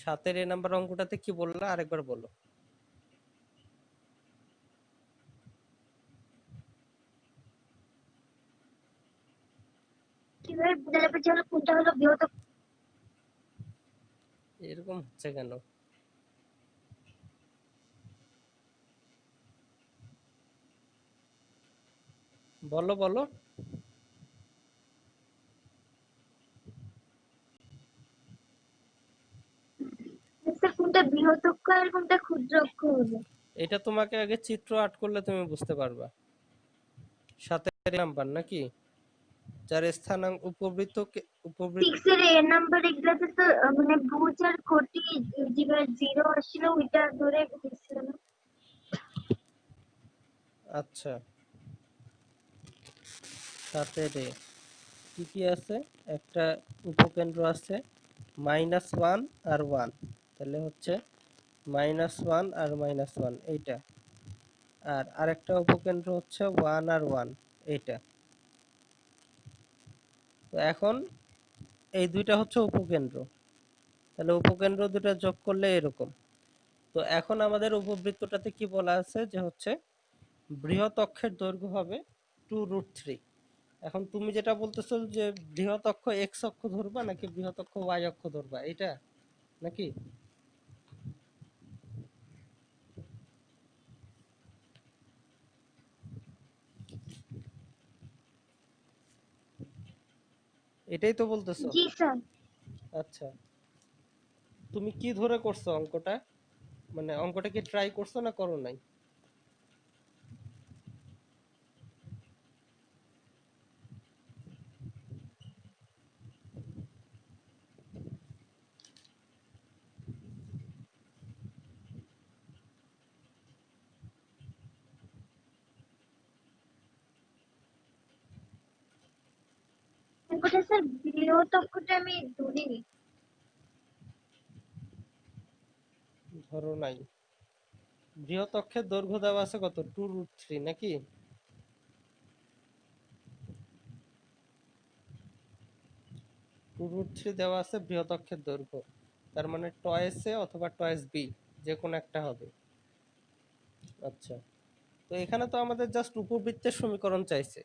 7-এর এ number অঙ্কটাতে কি বললা আরেকবার বলো। কিভাবে বোঝা যাবে যে কোনটা হলো বৃহত্তম? এরকম হচ্ছে কেন? বলো বলো। স্যার কোনটা বৃহৎ অক্ষর আর কোনটা ক্ষুদ্র অক্ষর হবে? এটা তোমাকে আগে চিত্র আর্ট করলে তুমি বুঝতে পারবা। 7-এর নাম্বার নাকি, যার স্থানাঙ্ক উপবৃত্ত উপবৃত্ত 6 এর এ নাম্বার এগুলাতে তো মানে ভুজ আর কোটি যেগুলো জিরো আসছিল ওইটা ধরে দিচ্ছিল না। আচ্ছা, 7-এর এ কি কি আছে? একটা উপকেন্দ্র আছে -1 আর 1, তাহলে হচ্ছে -1 আর -1 এইটা, আর আরেকটা উপকেন্দ্র হচ্ছে 1 আর 1 এইটা। তো এখন এই দুইটা হচ্ছে উপকেন্দ্র, তাহলে উপকেন্দ্র দুটো যোগ করলে এরকম। তো এখন আমাদের উপবৃত্তটাতে কি বলা আছে যে হচ্ছে বৃহৎ অক্ষের দৈর্ঘ্য হবে 2√3। এখন তুমি যেটা বলতেছো যে বৃহৎ অক্ষ এক্স অক্ষ ধরবা নাকি বৃহৎ অক্ষ ওয়াই অক্ষ ধরবা, এটা নাকি? এটাই তো বলতেছো। জি স্যার। আচ্ছা, তুমি কি ধরে করছো অঙ্কটা? মানে অঙ্কটা কি ট্রাই করছো না করো নাই? অঙ্কটা স্যার বৃহৎ অক্ষরটা আমি ধরিনি। ধরো নাই। বৃহৎ অক্ষের দৈর্ঘ্য দেওয়া আছে কত, 2√3 নাকি? 2√3 দেওয়া আছে বৃহৎ অক্ষের দৈর্ঘ্য, তার মানে টয়েস এ অথবা টয়েস বি যে কোনো একটা হবে। আচ্ছা, তো এখানে তো আমাদের জাস্ট উপবৃত্তের সমীকরণ চাইছে,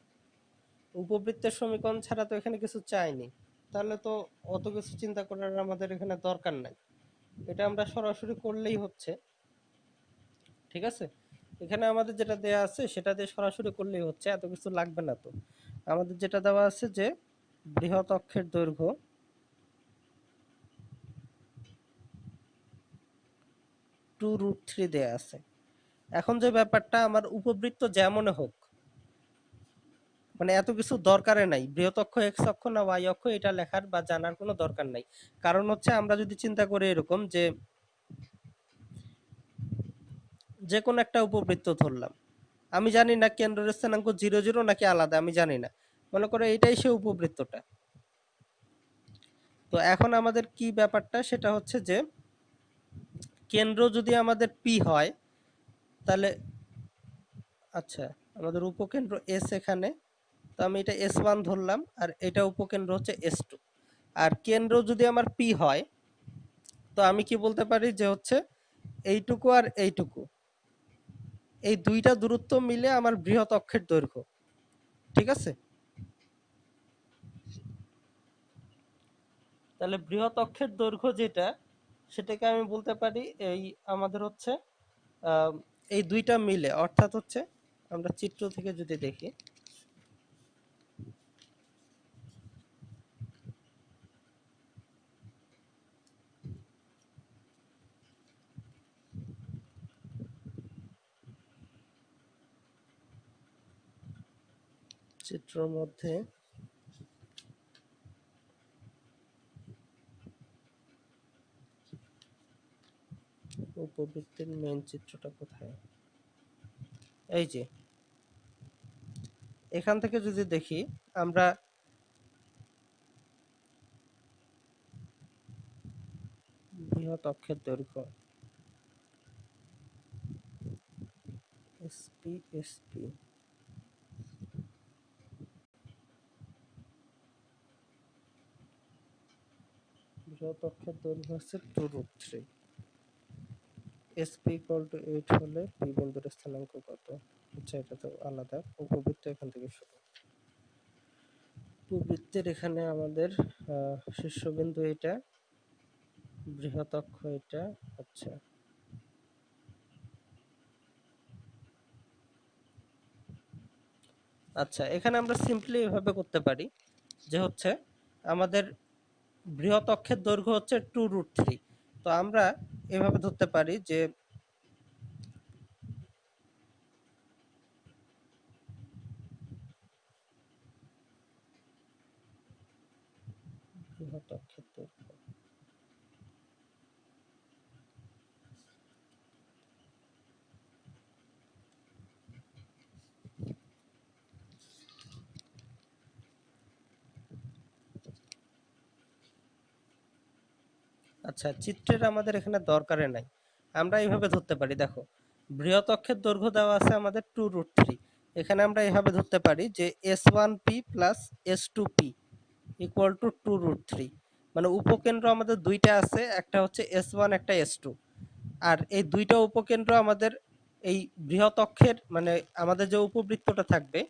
উপবৃত্তের সমীকরণ ছাড়া তো এখানে কিছু চাইনি, তাহলে তো অত কিছু চিন্তা করার আমাদের এখানে দরকার নাই, এটা আমরা সরাসরি করলেই হচ্ছে। ঠিক আছে, এখানে আমাদের যেটা দেয়া আছে সেটা দিয়ে সরাসরি করলেই হচ্ছে, এত কিছু লাগবে না। তো আমাদের যেটা দেওয়া আছে যে বৃহৎ অক্ষের দৈর্ঘ্য 2√3 দেয়া আছে। এখন যে ব্যাপারটা, আমার উপবৃত্ত যেমন হোক, মানে এত কিছু দরকারে নাই, বৃহৎ অক্ষ এক্স অক্ষ না ওয়াই অক্ষ এটা লেখার বা জানার কোনো দরকার নাই। কারণ হচ্ছে আমরা যদি চিন্তা করি এরকম যে যে কোনো একটা উপবৃত্ত ধরলাম, আমি জানি না কেন্দ্রের স্থানাঙ্ক 0 0 নাকি আলাদা, আমি জানি না, মনে করো এইটাই সে উপবৃত্তটা। তো এখন আমাদের কি ব্যাপারটা সেটা হচ্ছে যে কেন্দ্র যদি আমাদের পি হয় তাহলে, আচ্ছা, আমাদের উপকেন্দ্র এস এখানে, তো আমি এটা S1 ধরলাম আর এটা উপকেন্দ্র হচ্ছে S2, আর কেন্দ্র যদি আমার পি হয় তো আমি কি বলতে পারি যে হচ্ছে এইটুকু আর এইটুকু, এই দুইটা দূরত্ব মিলে আমার বৃহৎ অক্ষের দৈর্ঘ্য। ঠিক আছে, তাহলে বৃহৎ অক্ষের দৈর্ঘ্য যেটা, সেটাকে আমি বলতে পারি এই আমাদের হচ্ছে আহ, এই দুইটা মিলে, অর্থাৎ হচ্ছে আমরা চিত্র থেকে যদি দেখি, চিত্রের মধ্যে উপবৃত্তের মেইন চিত্রটা কোথায়, এই যে এখান থেকে যদি দেখি আমরা বৃহৎ অক্ষের দৈর্ঘ্য এসপি এসপি, বৃহৎ অক্ষের দৈর্ঘ্য হচ্ছে 2√3। SP = 8 হলে পি বিন্দুর স্থানাঙ্ক কত? আচ্ছা, এটা তো আলাদা। উপবৃত্ত এখান থেকে শুরু। উপবৃত্তের এখানে আমাদের শীর্ষবিন্দু এটা, বৃহৎ অক্ষ এটা। আচ্ছা আচ্ছা, এখানে আমরা সিম্পলি এভাবে করতে পারি যে হচ্ছে আমাদের বৃহৎ অক্ষের দৈর্ঘ্য হচ্ছে 2√3। তো আমরা এভাবে ধরতে পারি যে বৃহৎ অক্ষের দৈর্ঘ্য, আচ্ছা চিত্রের আমাদের এখানে দরকারে নাই, আমরা এইভাবে ধরতে পারি। দেখো, বৃহৎ অক্ষের দৈর্ঘ্য দেওয়া আছে আমাদের 2√3। এখানে আমরা এইভাবে ধরতে পারি যে S1P plus S2P equal to 2√3। মানে উপকেন্দ্র আমাদের দুইটা আছে, একটা হচ্ছে S1 একটা S2। আর এই দুইটা উপকেন্দ্র আমাদের এই বৃহৎ অক্ষের মানে আমাদের যে উপবৃত্তটা থাকবে,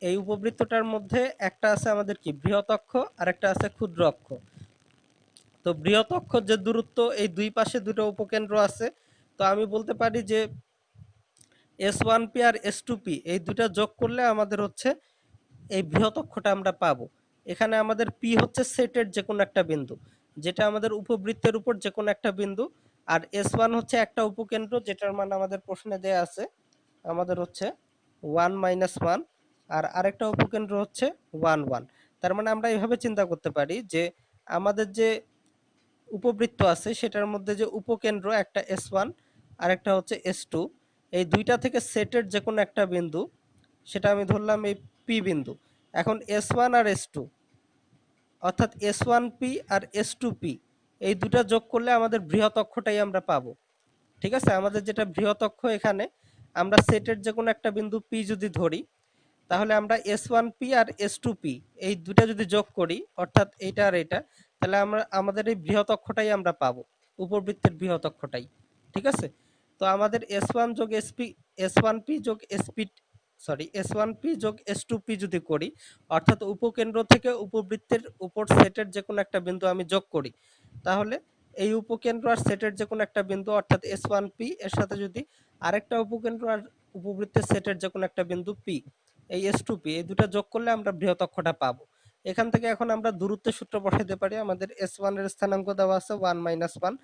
এই উপবৃত্তটার মধ্যে একটা আছে আমাদের কি বৃহৎ অক্ষ আর একটা আছে ক্ষুদ্র অক্ষ। তো বৃহৎ অক্ষর যে দূরত্ব, এই দুই পাশে দুটো উপকেন্দ্র আছে। তো আমি বলতে পারি যে S1P আর S2P এই দুটা যোগ করলে আমাদের হচ্ছে এই বৃহৎ অক্ষটা আমরা পাবো। এখানে আমাদের পি হচ্ছে সেটের যে কোনো একটা বিন্দু, যেটা আমাদের উপবৃত্তের উপর যে কোনো একটা বিন্দু। আর S1 হচ্ছে একটা উপকেন্দ্র, যেটার মান আমাদের প্রশ্নে দেয়া আছে আমাদের হচ্ছে 1 - 1। আর আরেকটা উপকেন্দ্র হচ্ছে 1 1। তার মানে আমরা এইভাবে চিন্তা করতে পারি যে আমাদের যে উপবৃত্ত আছে সেটার মধ্যে যে উপকেন্দ্র একটা S1 আর একটা হচ্ছে S2, এই দুইটা থেকে সেটের যে কোনো একটা বিন্দু, সেটা আমি ধরলাম এই পি বিন্দু। এখন S1 আর S2 অর্থাৎ S1P আর S2P এই দুটা যোগ করলে আমাদের বৃহৎ অক্ষটাই আমরা পাবো। ঠিক আছে, আমাদের যেটা বৃহৎ অক্ষ, এখানে আমরা সেটের যে কোনো একটা বিন্দু P যদি ধরি, তাহলে আমরা S1P আর S2P এই দুটা যদি যোগ করি, অর্থাৎ এইটা আর এটা, তাহলে আমরা আমাদের এই বৃহৎ অক্ষটাই আমরা পাবো, উপবৃত্তের বৃহৎ অক্ষটাই। ঠিক আছে, তো আমাদের S1 যোগ SP, S1P যোগ SP, সরি S1P যোগ S2P যদি করি, অর্থাৎ উপকেন্দ্র থেকে উপবৃত্তের উপর সেটের যে কোনো একটা বিন্দু আমি যোগ করি, তাহলে এই উপকেন্দ্র আর সেটের যে কোনো একটা বিন্দু অর্থাৎ S1P এর সাথে যদি আরেকটা উপকেন্দ্র আর উপবৃত্তের সেটের যে কোনো একটা বিন্দু P, এই S2P এই দুটো যোগ করলে আমরা বৃহৎ অক্ষটা পাবো। এখান থেকে এখন আমরা দূরত্বের সূত্র বসাতে পারি। আমাদের S1 এর স্থানাঙ্ক দেওয়া আছে 1 - 1,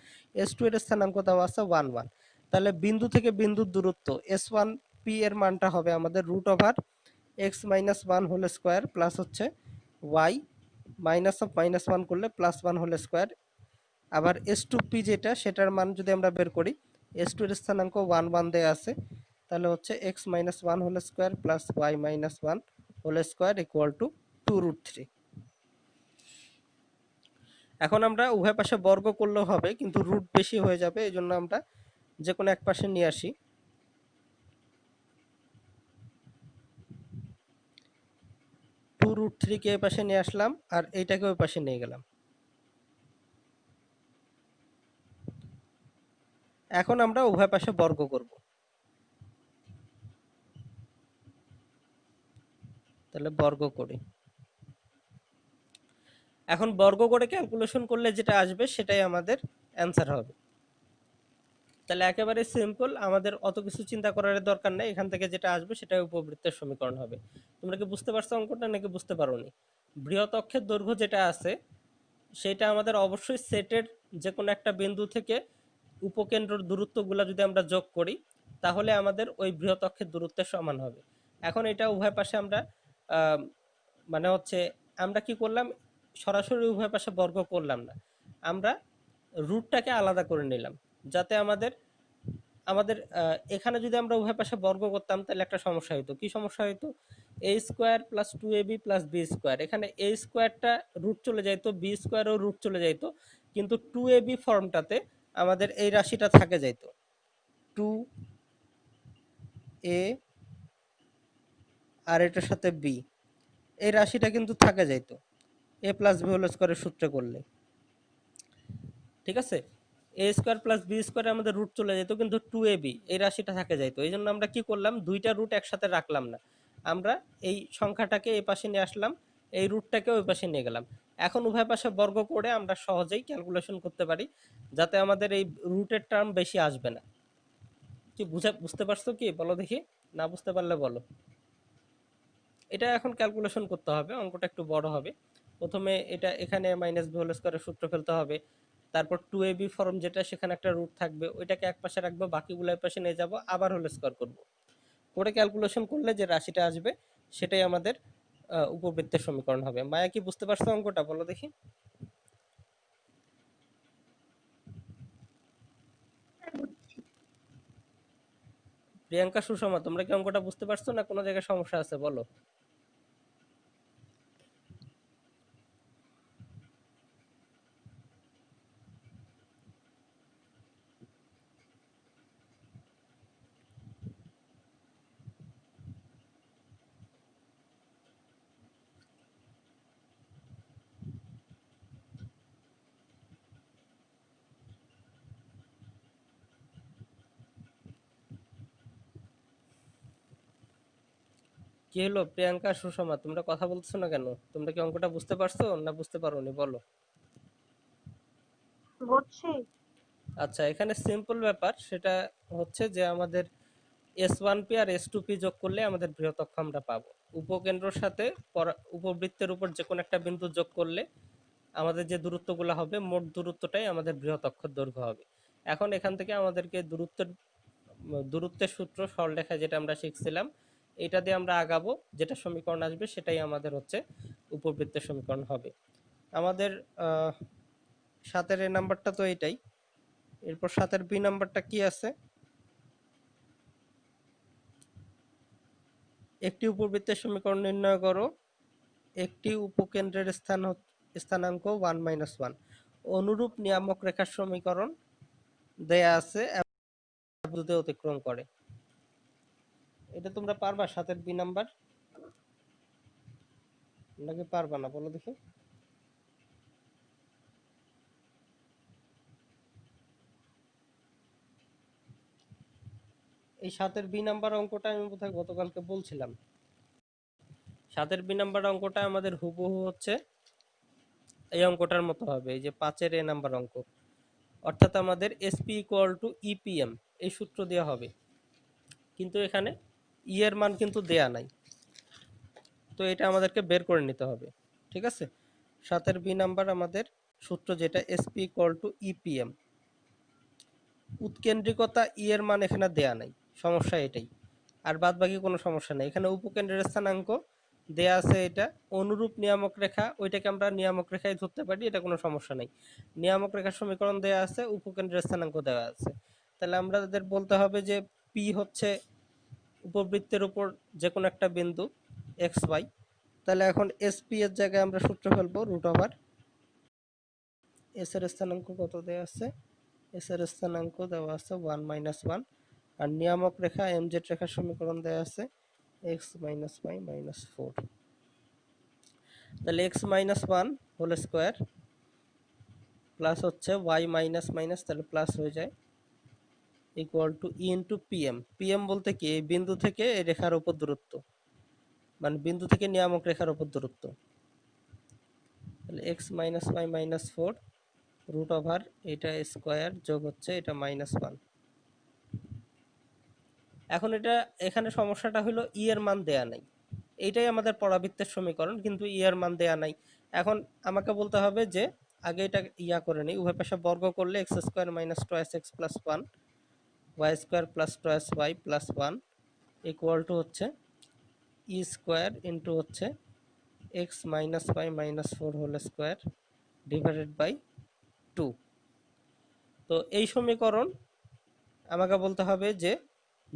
S2 এর স্থানাঙ্ক দেওয়া আছে 1 1। তাহলে বিন্দু থেকে বিন্দুর দূরত্ব S1P এর মানটা হবে আমাদের √(x - 1) হোল স্কয়ার প্লাস হচ্ছে y -(-1) করলে +1 হোল স্কয়ার। আবার S2P যেটা, সেটার মান যদি আমরা বের করি, S2 এর স্থানাঙ্ক 1 1 দেয়া আছে, তাহলে হচ্ছে x - 1 whole square plus y - 1 whole square equal to 2√3। এখন আমরা উভয় পাশে বর্গ করলেও হবে, কিন্তু রুট বেশি হয়ে যাবে, এই জন্য আমরা যে কোনো এক পাশে নিয়ে আসি। 2√3 কে এই পাশে নিয়ে আসলাম আর এইটাকে ওই পাশে নিয়ে গেলাম। এখন আমরা উভয় পাশে বর্গ করব। তাহলে বর্গ করি। এখন বর্গ করে ক্যালকুলেশন করলে যেটা আসবে সেটাই আমাদের অ্যান্সার হবে। তাহলে একেবারে সিম্পল, আমাদের অত কিছু চিন্তা করার দরকার নেই, এখান থেকে যেটা আসবে সেটাই উপবৃত্তের সমীকরণ হবে। তোমরা কি বুঝতে পারছো অঙ্কটা নাকি বুঝতে পারোনি? বৃহৎ অক্ষের দৈর্ঘ্য যেটা আছে সেটা আমাদের অবশ্যই সেটের যে কোনো একটা বিন্দু থেকে উপকেন্দ্রের দূরত্বগুলো যদি আমরা যোগ করি, তাহলে আমাদের ওই বৃহৎ অক্ষের দূরত্বের সমান হবে। এখন এটা উভয় পাশে আমরা আহ, মানে হচ্ছে আমরা কি করলাম, সরাসরি উভয় পাশে বর্গ করলাম না, আমরা রুটটাকে আলাদা করে নিলাম, যাতে আমাদের আমাদের এখানে যদি আমরা উভয় পাশে বর্গ করতাম তাহলে একটা সমস্যা হতো। কি সমস্যা হতো? a² plus 2ab plus b², এখানে a স্কোয়ারটা রুট চলে যাইতো, বি স্কোয়ারও রুট চলে যাইতো, কিন্তু 2ab ফর্মটাতে আমাদের এই রাশিটা থাকে যাইতো, 2a আর এটার সাথে b, এই রাশিটা কিন্তু থাকে যাইতো। এ প্লাস বি হোল স্কোয়ারের সূত্রে করলে, ঠিক আছে। এ স্কোয়ার প্লাস বি স্কোয়ারে আমাদের রুট চলে যেত, কিন্তু 2ab এই রাশিটা থাকে যাইতো। এই জন্য আমরা কি করলাম, দুইটা রুট একসাথে রাখলাম না, আমরা এই সংখ্যাটাকে এই পাশে নিয়ে আসলাম, এই রুটটাকে ওই পাশে নিয়ে গেলাম। এখন উভয় পাশে বর্গ করে আমরা সহজেই ক্যালকুলেশন করতে পারি, যাতে আমাদের এই রুটের টার্ম বেশি আসবে না। কি বুঝতে পারছো কি, বলো দেখি, না বুঝতে পারলে বলো। এটা এখন ক্যালকুলেশন করতে হবে, অঙ্কটা একটু বড় হবে। প্রথমে এটা এখানে মাইনাস বি হোল স্কোয়ারের সূত্র ফেলতে হবে, তারপর 2ab ফর্ম যেটা, সেখানে একটা রুট থাকবে, ওইটাকে এক পাশে রাখবো, বাকিগুলো এক পাশে নিয়ে যাব, আবার হোল স্কোয়ার করব, করে ক্যালকুলেশন করলে যে রাশিটা আসবে সেটাই আমাদের উপবৃত্তের সমীকরণ হবে। মায়া কি বুঝতে পারছো অঙ্কটা, বলো দেখি। প্রিয়াঙ্কা, সুষমা, তোমরা কি অঙ্কটা বুঝতে পারছো না কোনো জায়গায় সমস্যা আছে, বলো। কি হলো প্রিয়াঙ্কা, সুষমা, তোমরা কথা বলছো না কেন? তোমরা কি অঙ্কটা বুঝতে পারছো না বুঝতে পারোনি, বলো। বুঝছি। আচ্ছা, এখানে সিম্পল ব্যাপার, সেটা হচ্ছে যে আমাদের S1p আর S2p যোগ করলে আমাদের বৃহৎ অক্ষ আমরা পাবো। উপকেন্দ্রর সাথে উপবৃত্তের উপর যে কোনো একটা বিন্দু যোগ করলে আমাদের যে দূরত্বগুলো হবে, মোট দূরত্বটাই আমাদের বৃহৎ অক্ষর দৈর্ঘ্য হবে। এখন এখান থেকে আমাদেরকে দূরত্বের সূত্র, সরলরেখা যেটা আমরা শিখছিলাম, এটা দিয়ে আমরা আগাবো, যেটা সমীকরণ আসবে সেটাই আমাদের হচ্ছে উপবৃত্তের সমীকরণ হবে। আমাদের 7-এর এ নাম্বারটা তো এটাই। এরপর 7-এর বি নাম্বারটা কি আছে, একটি উপবৃত্তের সমীকরণ নির্ণয় করো, একটি উপকেন্দ্রের স্থানাঙ্ক 1 - 1, অনুরূপ নিয়ামক রেখার সমীকরণ দেয়া আছে বিন্দুতে অতিক্রম করে। এটা তোমরা পারবা 7-এর বি নাম্বার, নাকি পারবা না, বলো দেখি। এই 7-এর বি নাম্বার অঙ্কটা আমি বোধহয় গতকালকে বলছিলাম। 7-এর বি নাম্বার অঙ্কটা আমাদের হুবহু হচ্ছে এই অঙ্কটার মতো হবে, এই যে 5-এর এ নাম্বার অঙ্ক। অর্থাৎ আমাদের SP = EPM এই সূত্র দেওয়া হবে, কিন্তু এখানে ই এর মান কিন্তু দেয়া নাই, তো এটা আমাদেরকে বের করে নিতে হবে, ঠিক আছে। 7-এর বি নাম্বার আমাদের সূত্র যেটা, SP = EPM। উৎকেন্দ্রিকতা ই এর মান এখানে দেয়া নাই, সমস্যা এটাই। আর বাদ বাকি কোনো সমস্যা নেই। এখানে উপকেন্দ্রের স্থানাঙ্ক দেয়া আছে, এটা অনুরূপ নিয়ামক রেখা, ওইটাকে আমরা নিয়ামক রেখায় ধরতে পারি, এটা কোনো সমস্যা নেই। নিয়ামক রেখার সমীকরণ দেয়া আছে, উপকেন্দ্রের স্থানাঙ্ক দেওয়া আছে, তাহলে আমাদের বলতে হবে যে পি হচ্ছে উপবৃত্তের উপর যে কোনো একটা বিন্দু এক্স ওয়াই। তাহলে এখন এসপি এর জায়গায় আমরা সূত্র ফেলবো, √, এস এর স্থানাঙ্ক কত দেওয়া আছে, এস এর স্থানাঙ্ক দেওয়া আছে 1 - 1, আর নিয়ামক রেখা এমজেড রেখার সমীকরণ দেওয়া আছে x - y - 4। তাহলে x - 1 হোল স্কোয়ার প্লাস হচ্ছে y মাইনাস মাইনাস, তাহলে প্লাস হয়ে যায়, equal to E into PM. PM বলতে কি, এই বিন্দু থেকে এই রেখার উপর দূরত্ব, মানে বিন্দু থেকে নিয়ামক রেখার উপর দূরত্ব। তাহলে x - y - 4 √, এটা স্কোয়ার যোগ হচ্ছে এটা -1। এখন এটা এখানে সমস্যাটা হলো ই এর মান দেয়া নাই, এইটাই আমাদের পরাবৃত্তের সমীকরণ, কিন্তু ই এর মান দেয়া নাই। এখন আমাকে বলতে হবে যে আগে এটা করে নেই, উভয় পাশে বর্গ করলে x² - 2x + 1 y² + 2y + 1 equal to হচ্ছে ই স্কোয়ার ইন্টু হচ্ছে x - y - 4 whole square divided by 2। তো এই সমীকরণ আমাকে বলতে হবে যে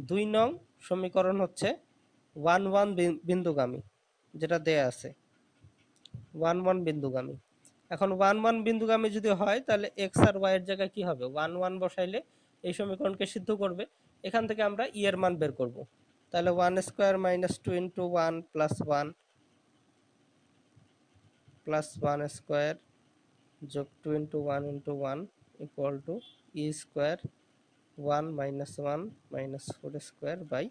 2 নং সমীকরণ হচ্ছে 1 1 বিন্দুগামী, যেটা দেয়া আছে 1 1 বিন্দুগামী। এখন 1 1 বিন্দুগামী যদি হয়, তাহলে x আর y এর জায়গায় কি হবে, 1 1 বসাইলে এই সমীকরণকে সিদ্ধ করবে। এখান থেকে আমরা ই এর মান বের করব। তাহলে 1² - 2 × 1 + 1 প্লাস 1 স্কোয়ার যোগ 2 into 1 into 1 equal to E square 1 minus 1 minus 4 square by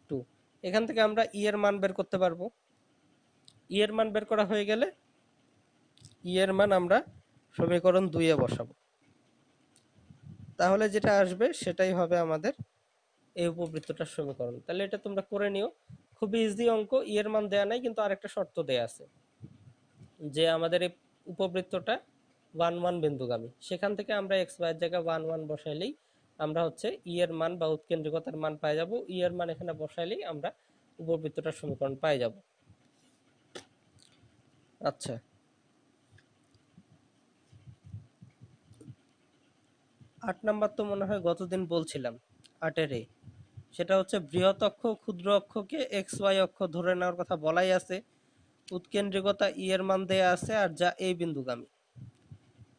2। এখান থেকে আমরা ই এর মান বের করতে পারবো। ই এর মান বের করা হয়ে গেলে ই এর মান আমরা সমীকরণ 2 এ বসাবো, তাহলে যেটা আসবে সেটাই হবে আমাদের এই উপবৃত্তটার সমীকরণ। তাহলে এটা তোমরা করে নিও, খুবই ইজি অঙ্ক। ই এর মান দেয়া নাই, কিন্তু আরেকটা শর্ত দেয়া আছে যে আমাদের এই উপবৃত্তটা 1 1 বিন্দুগামী। সেখান থেকে আমরা এক্স ওয়াই এর জায়গায় 1 1 বসাইলেই আমরা হচ্ছে ই এর মান বা উৎকেন্দ্রিকতার মান পাই যাব। ই এর মান এখানে বসাইলেই আমরা উপবৃত্তটার সমীকরণ পাই যাব। আচ্ছা, 8 নাম্বার তো মনে হয় গতদিন বলছিলাম 8 এ, সেটা হচ্ছে বৃহৎ অক্ষ ক্ষুদ্র অক্ষকে এক্স ওয়াই অক্ষ ধরে নেওয়ার কথা বলাই আছে, উৎকেন্দ্রিকতা ই এর মান দেয়া আছে, আর যা এই বিন্দুগামী।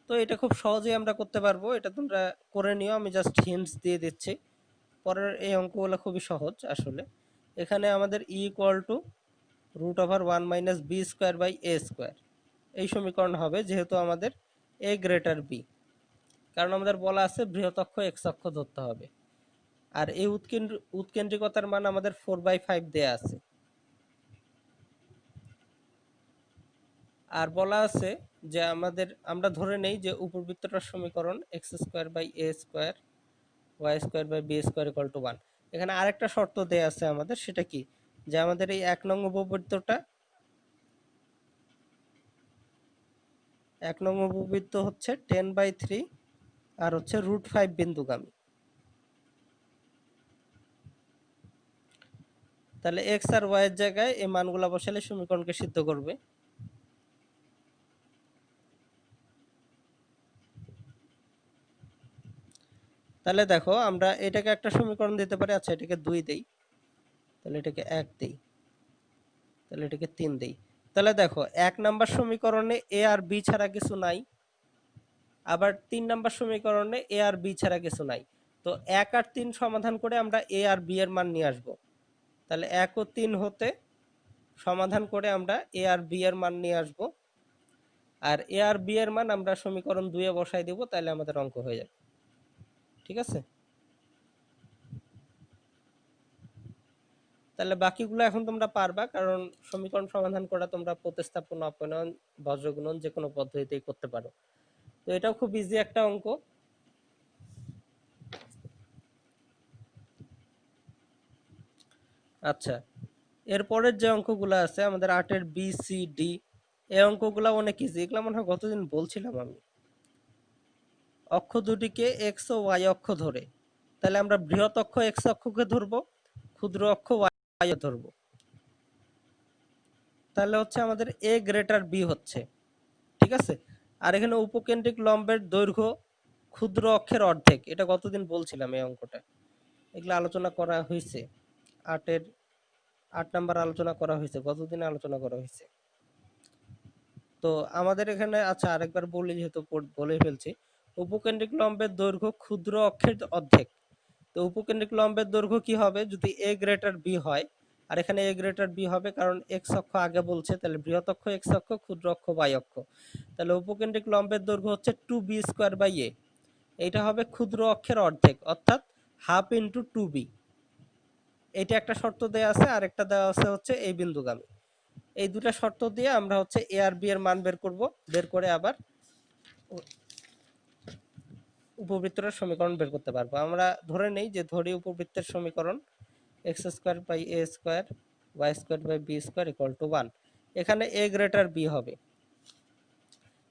তো এটা খুব সহজেই আমরা করতে পারবো, এটা তোমরা করে নিও, আমি জাস্ট হিন্টস দিয়ে দিচ্ছি। পরের এই অঙ্কগুলো খুবই সহজ আসলে। এখানে আমাদের E equal to root over 1 minus B square by A square এই সমীকরণ হবে, যেহেতু আমাদের এ গ্রেটার বি, কারণ আমাদের বলা আছে বৃহৎ অক্ষ এক্স অক্ষ ধরতে হবে। আর এই উৎকেন্দ্রিকতার মান আমাদের 4/5 দেয়া আছে। আর বলা আছে যে আমরা ধরে নেই যে উপবৃত্তটার সমীকরণ x square by A square Y square by B square equal to 1। এখানে আরেকটা শর্ত দেয়া আছে আমাদের, সেটা কি, যে আমাদের এই 1 নং উপবৃত্তটা 1 নং উপবৃত্ত হচ্ছে 10/3 আর হচ্ছে √5 বিন্দুগামী। তাহলে এক্স আর ওয়াই এর জায়গায় এই মানগুলা বসালে সমীকরণকে সিদ্ধ করবে। তাহলে দেখো আমরা এটাকে একটা সমীকরণ দিতে পারি। আচ্ছা, এটাকে 2 দেই, তাহলে এটাকে 1 দেই, তাহলে এটাকে 3 দেই। তাহলে দেখো 1 নাম্বার সমীকরণে এ আর বি ছাড়া কিছু নাই, আবার 3 নাম্বার সমীকরণে এ আর বি ছাড়া কিছু নাই। তো 1 আর 3 সমাধান করে আমরা এ আর বি এর মান নিয়ে আসব। তাহলে 1 ও 3 হতে সমাধান করে আমরা এ আর বি এর মান নিয়ে আসব, আর এ আর বি এর মান আমরা সমীকরণ 2 এ বসাই দেব, তাহলে আমাদের অঙ্ক হয়ে যাবে। ঠিক আছে, তাহলে বাকিগুলো এখন তোমরা পারবা, কারণ সমীকরণ সমাধান করা তোমরা প্রতিস্থাপন, অপনয়ন, বজ্রগুণন যে কোনো পদ্ধতিতেই করতে পারো। তো এটাও খুব ইজি একটা অঙ্ক। আচ্ছা, এরপরের যে অঙ্কগুলো আছে আমাদের 8 বি সি ডি, এই অঙ্কগুলো অনেক ইজি, এগুলো মনে হয় গতদিন বলছিলাম আমি। অক্ষ দুটিকে এক্স ও ওয়াই অক্ষ ধরে, তাহলে আমরা বৃহৎ অক্ষ এক্স অক্ষকে ধরবো, ক্ষুদ্র অক্ষ ওয়াই ধরবো। তাহলে হচ্ছে আমাদের এ গ্রেটার বি হচ্ছে, ঠিক আছে। আর এখানে উপকেন্দ্রিক লম্বের দৈর্ঘ্য ক্ষুদ্র অক্ষের অর্ধেক, এটা গতদিন বলছিলাম এই অঙ্কটা, এগুলো আলোচনা করা হয়েছে। 8 নাম্বার আলোচনা করা হয়েছে, গতদিন আলোচনা করা হয়েছে। তো আমাদের এখানে, আচ্ছা আরেকবার বলি যেহেতু বলে ফেলছি, উপকেন্দ্রিক লম্বের দৈর্ঘ্য ক্ষুদ্র অক্ষের অর্ধেক। তো উপকেন্দ্রিক লম্বের দৈর্ঘ্য কি হবে যদি এ গ্রেটার বি হয়, আর এখানে এ গ্রেটার বি হবে কারণ এক্স অক্ষ আগে বলছে, তাহলে বৃহৎ অক্ষ এক্স অক্ষ, ক্ষুদ্র অক্ষ ওয়াই অক্ষ। তাহলে উপকেন্দ্রিক লম্বের দৈর্ঘ্য হচ্ছে 2b স্কোয়ার বাই এ, এইটা হবে ক্ষুদ্র অক্ষের অর্ধেক, অর্থাৎ হাফ ইন্টু 2b। এইটা একটা শর্ত দেওয়া আছে, আর একটা দেওয়া আছে হচ্ছে এই বিন্দুগামী। এই দুটা শর্ত দিয়ে আমরা হচ্ছে এ আর বি এর মান বের করব, বের করে আবার উপবৃত্তের সমীকরণ বের করতে পারবো। আমরা ধরে নেই যে ধরি উপবৃত্তের সমীকরণ x square by A square Y square by B square equal to 1। এখানে এ গ্রেটার বি হবে।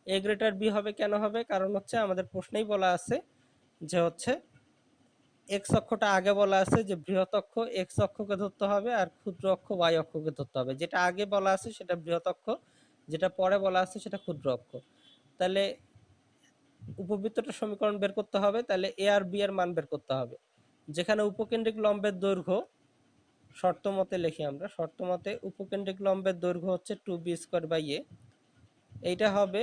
এ গ্রেটার বি হবে কেন হবে, কারণ হচ্ছে আমাদের প্রশ্নেই বলা আছে যে হচ্ছে এক্স অক্ষটা আগে বলা আছে যে বৃহৎ অক্ষ এক্স অক্ষকে ধরতে হবে আর ক্ষুদ্র অক্ষ ওয়াই অক্ষকে ধরতে হবে। যেটা আগে বলা আছে সেটা বৃহৎ অক্ষ, যেটা পরে বলা আছে সেটা ক্ষুদ্র অক্ষ। তাহলে উপবৃত্তটার সমীকরণ বের করতে হবে, তাহলে এ আর বি এর মান বের করতে হবে। যেখানে উপকেন্দ্রিক লম্বের দৈর্ঘ্য, শর্ত মতে লিখি আমরা, শর্ত মতে উপকেন্দ্রিক লম্বের দৈর্ঘ্য হচ্ছে 2b স্কোয়ার বাই এ, এইটা হবে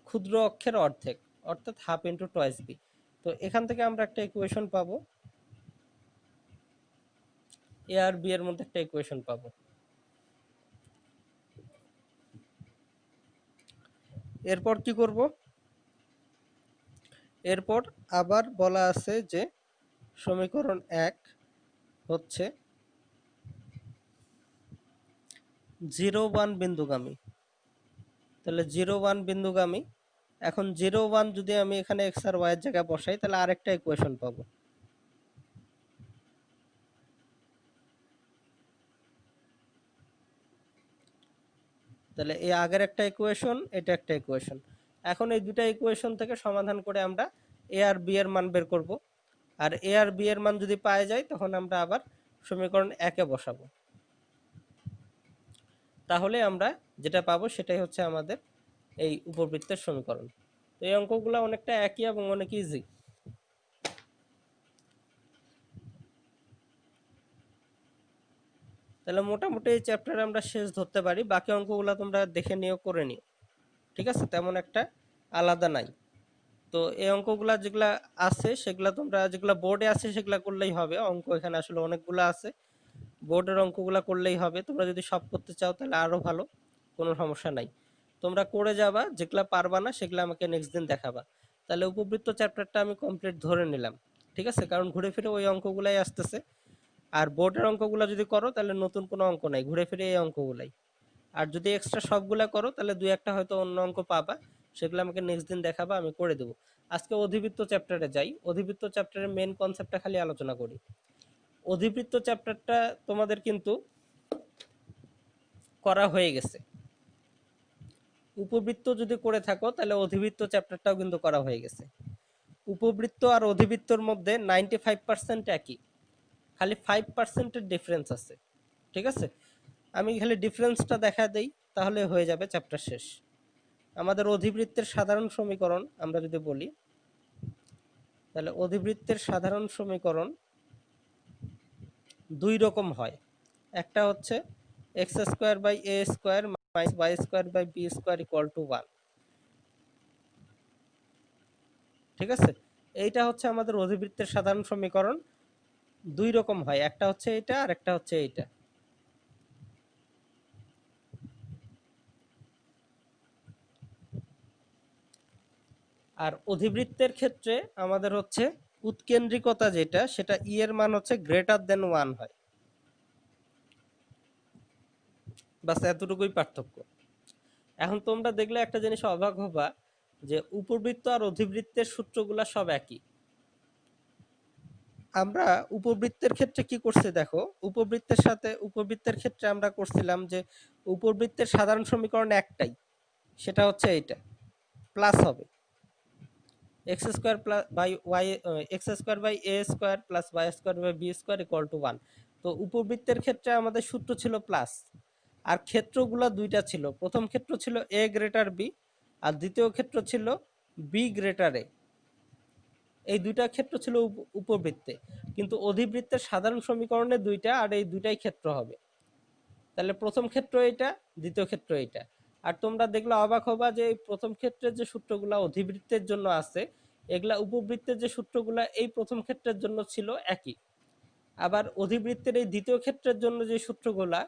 ক্ষুদ্র অক্ষের অর্ধেক, অর্থাৎ হাফ ইন্টু টয়েস বি। তো এখান থেকে আমরা একটা ইকুয়েশন পাবো, এ আর বি এর মধ্যে একটা ইকুয়েশন পাবো। এরপর কি করব, এরপর আবার বলা আছে যে সমীকরণ 1 হচ্ছে 0 1 বিন্দুগামী। তাহলে 0 1 বিন্দুগামী, এখন 0 1 যদি আমি এখানে x আর y এর জায়গায় বসাই তাহলে আরেকটা ইকুয়েশন পাবো। তাহলে এই আগের একটা ইকুয়েশন, এটা একটা ইকুয়েশন। এখন এই দুটা ইকুয়েশন থেকে সমাধান করে আমরা a আর b এর মান বের করব। আর a আর b এর মান যদি পাওয়া যায় তখন আমরা আবার সমীকরণ 1 এ বসাবো। তাহলে আমরা যেটা পাবো সেটাই হচ্ছে আমাদের এই উপবৃত্তের সমীকরণ। তো এই অঙ্কগুলো অনেকটা একই এবং অনেক ইজি। তাহলে মোটামুটি এই চ্যাপ্টারে আমরা শেষ ধরতে পারি। বাকি অঙ্কগুলো তোমরা দেখে নিও, করে নিও, ঠিক আছে? তেমন একটা আলাদা নাই। তো এই অঙ্কগুলা যেগুলা আছে সেগুলা তোমরা, যেগুলা বোর্ডে আছে সেগুলা করলেই হবে। অঙ্ক এখানে আসলে অনেকগুলো আছে, বোর্ডের অঙ্কগুলা করলেই হবে। তোমরা যদি সব করতে চাও তাহলে আরো ভালো, কোনো সমস্যা নাই। তোমরা করে যাবা, যেগুলা পারবা না সেগুলা আমাকে নেক্সট দিন দেখাবা। তাহলে উপবৃত্ত চ্যাপ্টারটা আমি কমপ্লিট ধরে নিলাম, ঠিক আছে? কারণ ঘুরে ফিরে ওই অঙ্কগুলাই আসতেছে। আর বোর্ডের অঙ্কগুলো যদি করো তাহলে নতুন কোনো অঙ্ক নাই, ঘুরে ফিরে এই অঙ্কগুলাই। আর যদি এক্সট্রা সবগুলা করো তাহলে দুই একটা হয়তো অন্য অঙ্ক পাবা, সেগুলো আমাকে নেক্সট দিন দেখাবা, আমি করে দেবো। আজকে অধিবৃত্ত চ্যাপ্টারে যাই। অধিবৃত্ত চ্যাপ্টারের মেন কনসেপ্টটা খালি আলোচনা করি। অধিবৃত্ত চ্যাপ্টারটা তোমাদের কিন্তু করা হয়ে গেছে। উপবৃত্ত যদি করে থাকো তাহলে অধিবৃত্ত চ্যাপ্টারটাও কিন্তু করা হয়ে গেছে। উপবৃত্ত আর অধিবৃত্তর মধ্যে 95% একই, খালি 5%-এর ডিফারেন্স আছে, ঠিক আছে? আমি খালি ডিফারেন্সটা দেখা দেই, তাহলে হয়ে যাবে চ্যাপ্টার শেষ। আমাদের অধিবৃত্তের সাধারণ সমীকরণ আমরা যদি বলি, তাহলে অধিবৃত্তের সাধারণ সমীকরণ দুই রকম হয়। একটা হচ্ছে x square by A square minus y square by B square equal to 1, ঠিক আছে? এইটা হচ্ছে আমাদের অধিবৃত্তের সাধারণ সমীকরণ। দুই রকম হয়, একটা হচ্ছে এটা আর একটা হচ্ছে এইটা। আর অধিবৃত্তের ক্ষেত্রে আমাদের হচ্ছে উৎকেন্দ্রিকতা যেটা, সেটা ই এর মান হচ্ছে গ্রেটার দেন 1 হয়। বাস এতটুকুই পার্থক্য। এখন তোমরা দেখলে একটা জিনিস অবাক হবা যে উপবৃত্ত আর অধিবৃত্তের সূত্রগুলা সব একই। আমরা উপবৃত্তের ক্ষেত্রে কি করছি দেখো, উপবৃত্তের ক্ষেত্রে আমরা করছিলাম যে উপবৃত্তের সাধারণ সমীকরণ একটাই, সেটা হচ্ছে এইটা, প্লাস হবে x square plus by y, x square by A square plus y square by B square equal to 1। তো উপবৃত্তের ক্ষেত্রে আমাদের সূত্র ছিল প্লাস। আর ক্ষেত্রগুলো দুইটা ছিল, প্রথম ক্ষেত্র ছিল এ গ্রেটার বি, আর দ্বিতীয় ক্ষেত্র ছিল বি গ্রেটার এ। এই দুইটা ক্ষেত্র ছিল উপবৃত্তে, কিন্তু অধিবৃত্তের সাধারণ সমীকরণে দুইটা, আর এই দুইটাই ক্ষেত্র হবে। তাহলে প্রথম ক্ষেত্র এইটা, দ্বিতীয় ক্ষেত্র এইটা। আর তোমরা দেখলে অবাক হবা যে এই প্রথম ক্ষেত্রের যে সূত্রগুলা অধিবৃত্তের জন্য আছে, এগুলা উপবৃত্তের যে সূত্রগুলা এই প্রথম ক্ষেত্রের জন্য ছিল একই। আবার অধিবৃত্তের এই দ্বিতীয় ক্ষেত্রের জন্য যে সূত্রগুলা,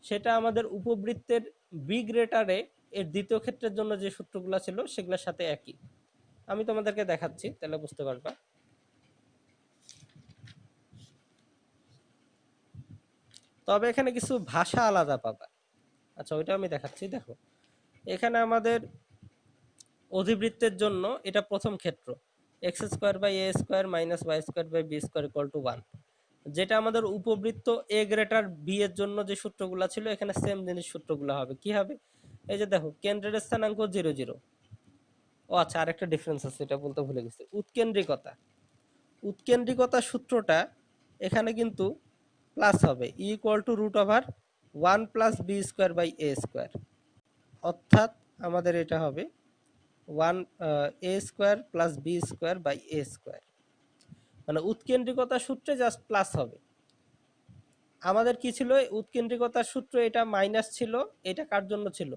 সেটা আমাদের উপবৃত্তের বি গ্রেটারে এর দ্বিতীয় ক্ষেত্রের জন্য যে সূত্রগুলা ছিল সেগুলোর সাথে একই। আমি তোমাদেরকে দেখাচ্ছি, তাহলে বুঝতে পারবা। তবে এখানে কিছু ভাষা আলাদা পাবা। আচ্ছা, ওইটা আমি দেখাচ্ছি। দেখো, এখানে আমাদের অধিবৃত্তের জন্য এটা প্রথম ক্ষেত্র, x square by A square minus y square by B square equal to 1। যেটা আমাদের উপবৃত্ত এ গ্রেটার বি এর জন্য যে সূত্রগুলো ছিল, এখানে সেম জিনিস সূত্রগুলো হবে। কি হবে? এই যে দেখো, কেন্দ্রের স্থানাঙ্ক 0 0। ও আচ্ছা, আরেকটা ডিফারেন্স আছে, এটা বলতে ভুলে গেছি। উৎকেন্দ্রিকতা, উৎকেন্দ্রিকতা সূত্রটা এখানে কিন্তু প্লাস হবে, E equal to root over 1 plus B square by A square. অর্থাৎ আমাদের এটা হবে 1 A square plus B square by A square. মানে উৎকেন্দ্রিকতা সূত্রে জাস্ট প্লাস হবে। আমাদের কি ছিল উৎকেন্দ্রিকতার সূত্র, এটা মাইনাস ছিল, এটা কার জন্য ছিল?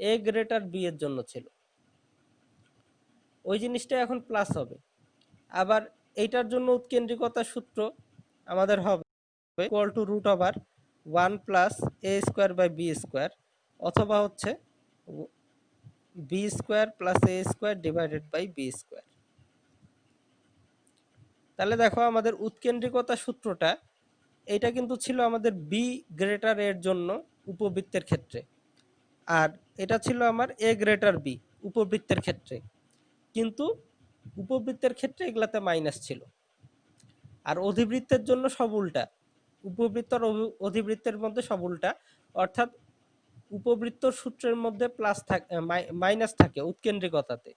এ গ্রেটার বি এর জন্য ছিল। ওই জিনিসটা এখন প্লাস হবে। আবার এইটার জন্য উৎকেন্দ্রিকতার সূত্র আমাদের হবে equal to root over 1 plus a square by B square, অথবা হচ্ছে b square plus a square divided by B square. তাহলে দেখো আমাদের উৎকেন্দ্রিকতা সূত্রটা এটা কিন্তু ছিল আমাদের বি গ্রেটার এর জন্য উপবৃত্তের ক্ষেত্রে, আর এটা ছিল আমার এ গ্রেটার বি উপবৃত্তের ক্ষেত্রে, কিন্তু উপবৃত্তের ক্ষেত্রে এগুলাতে মাইনাস ছিল। আর অধিবৃত্তের জন্য সব উল্টা, উপবৃত্ত আর অধিবৃত্তের মধ্যে সব উল্টা, অর্থাৎ উপবৃত্তর সূত্রের মধ্যে প্লাস থাকে, মাইনাস থাকে উৎকেন্দ্রিকতাতে,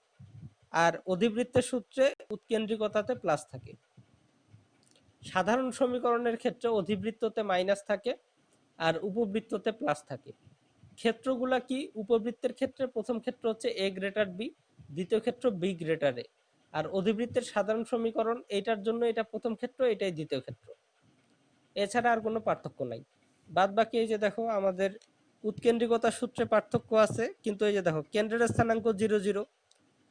আর অধিবৃত্তের সূত্রে উৎকেন্দ্রিকতাতে প্লাস থাকে। সাধারণ সমীকরণের ক্ষেত্রে অধিবৃত্ততে মাইনাস থাকে আর উপবৃত্ততে প্লাস থাকে। ক্ষেত্রগুলা কি? উপবৃত্তের ক্ষেত্রে প্রথম ক্ষেত্র হচ্ছে এ গ্রেটার বি, দ্বিতীয় ক্ষেত্র বি গ্রেটার এ, আর অধিবৃত্তের সাধারণ সমীকরণ এইটার জন্য এটা প্রথম ক্ষেত্র, এটাই দ্বিতীয় ক্ষেত্র। এছাড়া আর কোনো পার্থক্য নাই। বাদ বাকি এই যে দেখো আমাদের উৎকেন্দ্রিকতা সূত্রে পার্থক্য আছে, কিন্তু এই যে দেখো কেন্দ্রের স্থানাঙ্ক 0 0।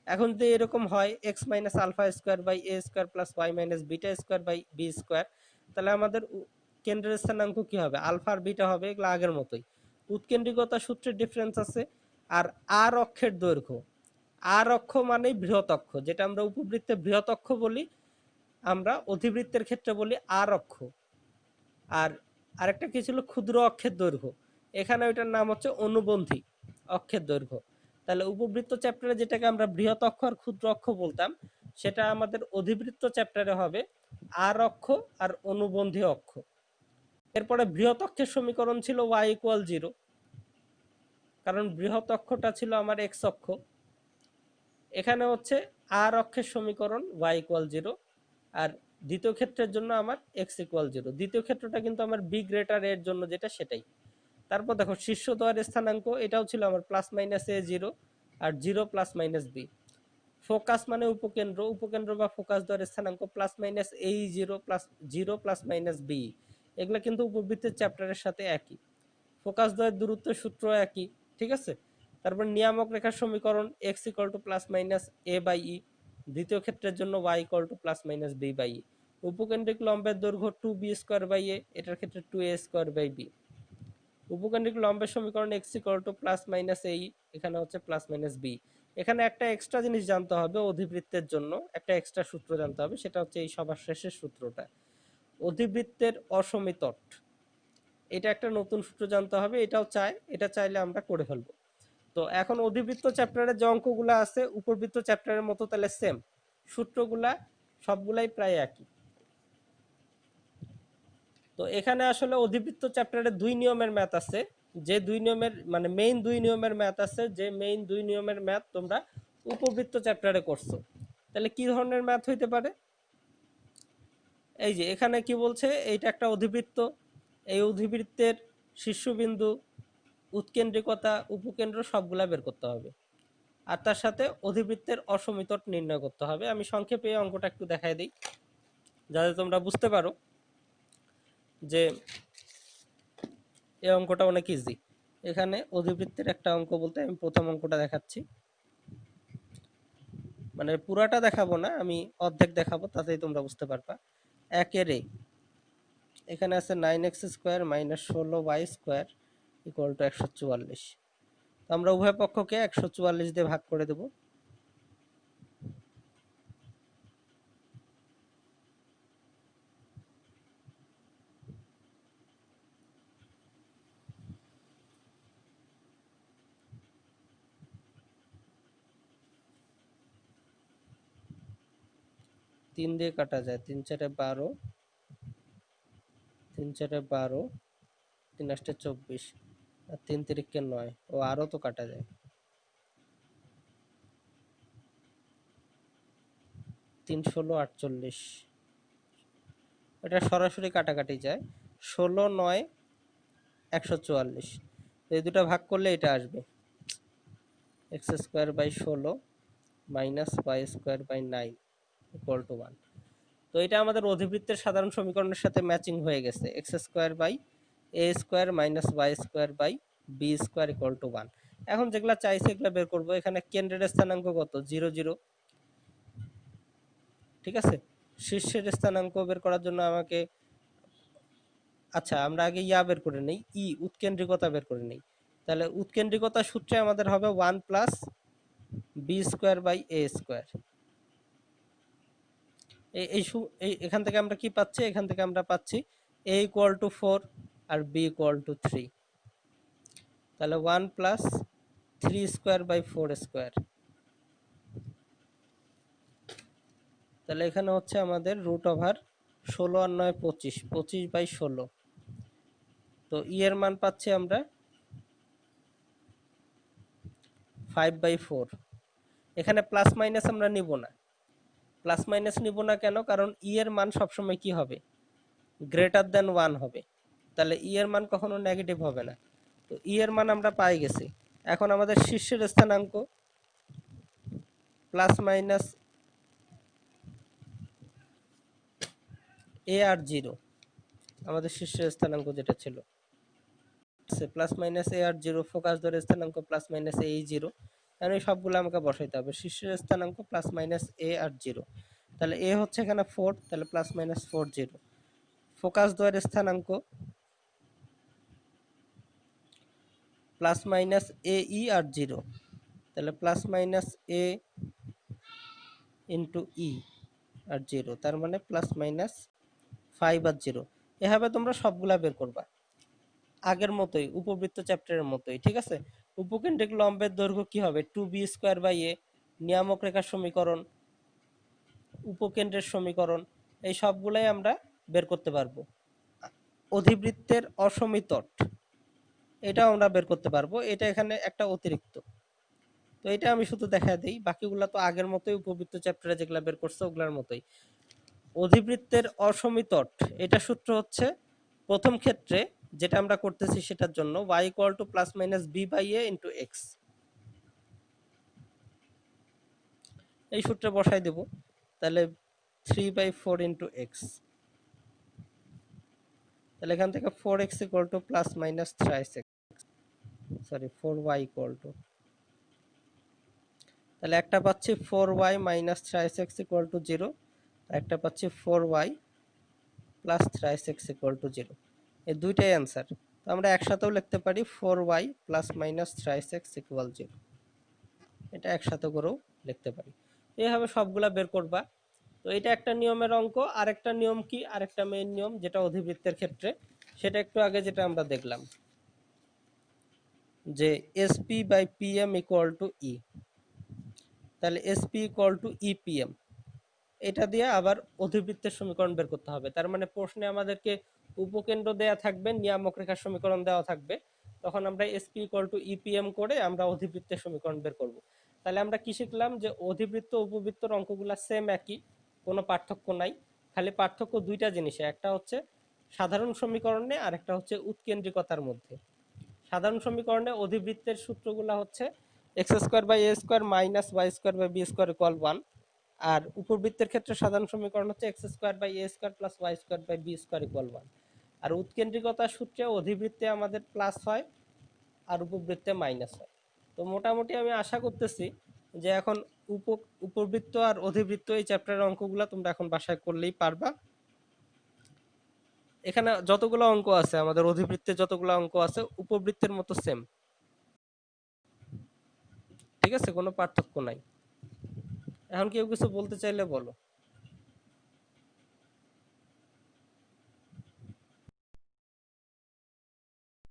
এখন যদি এরকম হয় x minus alpha square by A square plus y minus beta square by B square, তাহলে আমাদের কেন্দ্রের স্থানাঙ্ক কি হবে? আলফা আর বিটা হবে, এগুলো আগের মতোই। উৎকেন্দ্রিকতা সূত্রের ডিফারেন্স আছে। আর আর অক্ষের দৈর্ঘ্য, আর অক্ষ মানেই বৃহৎ অক্ষ, যেটা আমরা উপবৃত্তে বৃহৎ অক্ষ বলি, আমরা অধিবৃত্তের ক্ষেত্রে বলি আর অক্ষ। আর আরেকটা কি ছিল? ক্ষুদ্র অক্ষের দৈর্ঘ্য, এখানে ওইটার নাম হচ্ছে অনুবন্ধী অক্ষের দৈর্ঘ্য। তাহলে উপবৃত্ত চ্যাপ্টারে যেটাকে আমরা বৃহৎ অক্ষ আর ক্ষুদ্র অক্ষ বলতাম, সেটা আমাদের অধিবৃত্ত চ্যাপ্টারে হবে আর অক্ষ আর অনুবন্ধী অক্ষ। এরপরে বৃহৎ অক্ষের সমীকরণ ছিল y ইকুয়াল 0, কারণ বৃহৎ অক্ষটা ছিল আমার এক্স অক্ষ। এখানে হচ্ছে আর অক্ষের সমীকরণ y ইকুয়াল 0, আর দ্বিতীয় ক্ষেত্রের জন্য আমার x ইকুয়াল 0। দ্বিতীয় ক্ষেত্রটা কিন্তু আমার বি গ্রেটার এর জন্য যেটা, সেটাই। তারপর দেখো শীর্ষ দ্বয়ের স্থানাঙ্ক, এটাও ছিল আমার প্লাস মাইনাস এ 0 আর 0 প্লাস মাইনাস বি। ফোকাস মানে উপকেন্দ্র, উপকেন্দ্র বা ফোকাস দ্বয়ের স্থানাঙ্ক প্লাস মাইনাস এই 0 প্লাস মাইনাস বি। এগুলো কিন্তু উপবৃত্তের চ্যাপ্টারের সাথে একই। ফোকাস দ্বয়ের দূরত্বের সূত্র একই, ঠিক আছে। তারপর নিয়ামক রেখার সমীকরণ X equal to plus minus A by E, দ্বিতীয় ক্ষেত্রের জন্য Y equal to plus minus B by E. উপকেন্দ্রিক লম্বের দৈর্ঘ্য 2b স্কোয়ার বাই এ, এটার ক্ষেত্রে 2a স্কোয়ার বাই বি। উপকেন্দ্রিক লম্বের সমীকরণ X equal to plus minus এই, এখানে হচ্ছে প্লাস মাইনাস বি। এখানে একটা এক্সট্রা জিনিস জানতে হবে, অধিবৃত্তের জন্য একটা এক্সট্রা সূত্র জানতে হবে, সেটা হচ্ছে এই সবার শেষের সূত্রটা, অধিবৃত্তের অসমিতট। এটা একটা নতুন সূত্র জানতে হবে, এটাও এটা চাইলে আমরা করে ফেলবো। তো এখন অধিবৃত্ত চ্যাপ্টারে যে অঙ্কগুলো আছে উপবৃত্ত চ্যাপ্টারের মতো, তাহলে সেম সূত্রগুলা সবগুলাই প্রায় একই। তো এখানে আসলে অধিবৃত্ত চ্যাপ্টারে দুই নিয়মের ম্যাথ আছে, যে দুই নিয়মের মানে মেইন দুই নিয়মের ম্যাথ আছে, যে মেইন দুই নিয়মের ম্যাথ তোমরা উপবৃত্ত চ্যাপ্টারে করছো। তাহলে কি ধরনের ম্যাথ হইতে পারে? এই যে এখানে কি বলছে, এইটা একটা অধিবৃত্ত, এই অধিবৃত্তের শীর্ষবিন্দু, উৎকেন্দ্রিকতা, উপকেন্দ্র সবগুলা বের করতে হবে, আর তার সাথে অধিবৃত্তের অসমিতট নির্ণয় করতে হবে। আমি সংক্ষেপে এই অঙ্কটা একটু দেখাই দিই যাতে তোমরা বুঝতে পারো যে এই অঙ্কটা অনেক ইজি। এখানে অধিবৃত্তের একটা অঙ্ক বলতে আমি প্রথম অঙ্কটা দেখাচ্ছি, মানে পুরাটা দেখাবো না, আমি অর্ধেক দেখাবো, তাতেই তোমরা বুঝতে পারবা। একের এ, এখানে আছে 9x square minus 16y square equal two 144। তো আমরা উভয় পক্ষকে 144 দিয়ে ভাগ করে দেব। তিন দিয়ে কাটা যায়, 3 4 12, 3 4 12, 3 8 24, আর 3 3 9, ও আরো তো কাটা যায়, 3 16 48, এটা সরাসরি কাটাকাটি যায়, 16 9 144। তো এই দুটো ভাগ করলে এটা আসবে x square by 16 minus y square by 9 equal to 1। তো এটা আমাদের অধিবৃত্তের সাধারণ সমীকরণের সাথে ম্যাচিং হয়ে গেছে, x square by A square minus y square by B square equal to 1। এখন যেগুলা চাইছে এগুলা বের করবো। এখানে কেন্দ্রের স্থানাঙ্ক কত? 0 0, ঠিক আছে। শীর্ষের স্থানাঙ্ক বের করার জন্য আমাকে, আচ্ছা আমরা আগে ইয়া বের করে নেই, উৎকেন্দ্রিকতা বের করে নেই। তাহলে উৎকেন্দ্রিকতা সূত্রে আমাদের হবে 1 plus B square by A square. এখান থেকে আমরা কি পাচ্ছি? এখান থেকে আমরা পাচ্ছি a ইকুয়াল টু 4 আর b ইকুয়াল টু 3। তাহলে 1 প্লাস 3 স্কোয়ার বাই 4 স্কোয়ার। তাহলে এখানে হচ্ছে আমাদের রুট ওভার 16 আর 9 25, 25 বাই 16। তো ই এর মান পাচ্ছি আমরা 5 বাই 4। এখানে প্লাস মাইনাস আমরা নিব না। প্লাস মাইনাস নিব না কেন? কারণ ই এর মান সবসময় কি হবে? গ্রেটার দেন 1 হবে। তাহলে ই এর মান কখনো নেগেটিভ হবে না। তো ই এর মান আমরা পাই গেছি। এখন আমাদের শীর্ষের স্থানাঙ্ক প্লাস মাইনাস এ আর 0, আমাদের শীর্ষের স্থানাঙ্ক যেটা ছিল প্লাস মাইনাস এ আর 0, ফোকাস ধরে স্থানাঙ্ক প্লাস মাইনাস এ 0। কারণ এই সবগুলো আমাকে বসাইতে হবে। শীর্ষের স্থানাঙ্ক প্লাস মাইনাস এ আর 0। তাহলে এ হচ্ছে এখানে 4, তাহলে প্লাস মাইনাস 4 0। ফোকাস দ্বয়ের স্থানাঙ্ক প্লাস মাইনাস এ ই আর 0, তাহলে প্লাস মাইনাস এ ইন্টু ই আর 0, তার মানে প্লাস মাইনাস 5 আর 0। এভাবে তোমরা সবগুলা বের করবা আগের মতোই, উপবৃত্ত চ্যাপ্টারের মতোই। ঠিক আছে? উপকেন্দ্রিক লম্বের দৈর্ঘ্য কি হবে? 2b স্কোয়ার বাই এ, নিয়ামক রেখার সমীকরণ, উপকেন্দ্রের সমীকরণ, এই সবগুলাই আমরা বের করতে পারবো। অধিবৃত্তের অসমিতট, এটাও আমরা বের করতে পারবো। এটা এখানে একটা অতিরিক্ত। তো এটা আমি শুধু দেখা দিই, বাকিগুলো তো আগের মতোই, উপবৃত্ত চ্যাপ্টারে যেগুলা বের করছে ওগুলার মতোই। অধিবৃত্তের অসমিতট, এটা সূত্র হচ্ছে প্রথম ক্ষেত্রে যেটা আমরা করতেছি সেটার জন্য y equal to plus minus B by a into x, এই সূত্রে বসাই দেব। তাহলে 3/4 ইন্টু এক্স, তাহলে এখান থেকে 4x equal to plus minus 3x, sorry 4y equal to, তাহলে একটা পাচ্ছি 4y minus 3x equal to 0, আর একটা পাচ্ছি 4y plus 3x equal to 0। এই দুইটাই অ্যান্সার। তো আমরা একসাথেও লিখতে পারি 4y plus minus 3x equal 0, এটা একসাথে করেও লিখতে পারি। এইভাবে সবগুলা বের করবা। তো এটা একটা নিয়মের অঙ্ক। আরেকটা নিয়ম কি? আরেকটা মেইন নিয়ম যেটা অধিবৃত্তের ক্ষেত্রে, সেটা একটু আগে যেটা আমরা দেখলাম যে SP by PM equal to E. তাহলে এসপি ইকুয়াল টু ইপিএম, এটা দিয়ে আবার অধিবৃত্তের সমীকরণ বের করতে হবে। তার মানে প্রশ্নে আমাদেরকে উপকেন্দ্র দেয়া থাকবে, নিয়ামক রেখার সমীকরণ দেওয়া থাকবে, তখন আমরা এসপি ইকুয়াল টু ইপিএম করে আমরা অধিবৃত্তের সমীকরণ বের করব। তাহলে আমরা কি শিখলাম? যে অধিবৃত্ত উপবৃত্তর অঙ্কগুলো সেম, একই, কোনো পার্থক্য নাই। খালি পার্থক্য দুইটা জিনিসে, একটা হচ্ছে সাধারণ সমীকরণে আর একটা হচ্ছে উৎকেন্দ্রিকতার মধ্যে। সাধারণ সমীকরণে অধিবৃত্তের সূত্রগুলো হচ্ছে x square by A square minus y square by B square equal 1। আর উপবৃত্তের ক্ষেত্রে সাধারণ সমীকরণ হচ্ছে x square by A square plus y square by B square equal 1। আর উৎকেন্দ্রিকতার সূত্রে অধিবৃত্তে আমাদের প্লাস হয় আর উপবৃত্তে মাইনাস হয়। তো মোটামুটি আমি আশা করতেছি যে এখন উপবৃত্ত আর অধিবৃত্ত এই চ্যাপ্টারের অঙ্কগুলো তোমরা এখন বাসায় করলেই পারবা। এখানে যতগুলো অঙ্ক আছে, আমাদের অধিবৃত্তে যতগুলো অঙ্ক আছে উপবৃত্তের মতো সেম। ঠিক আছে? কোনো পার্থক্য নাই। এখন কেউ কিছু বলতে চাইলে বলো।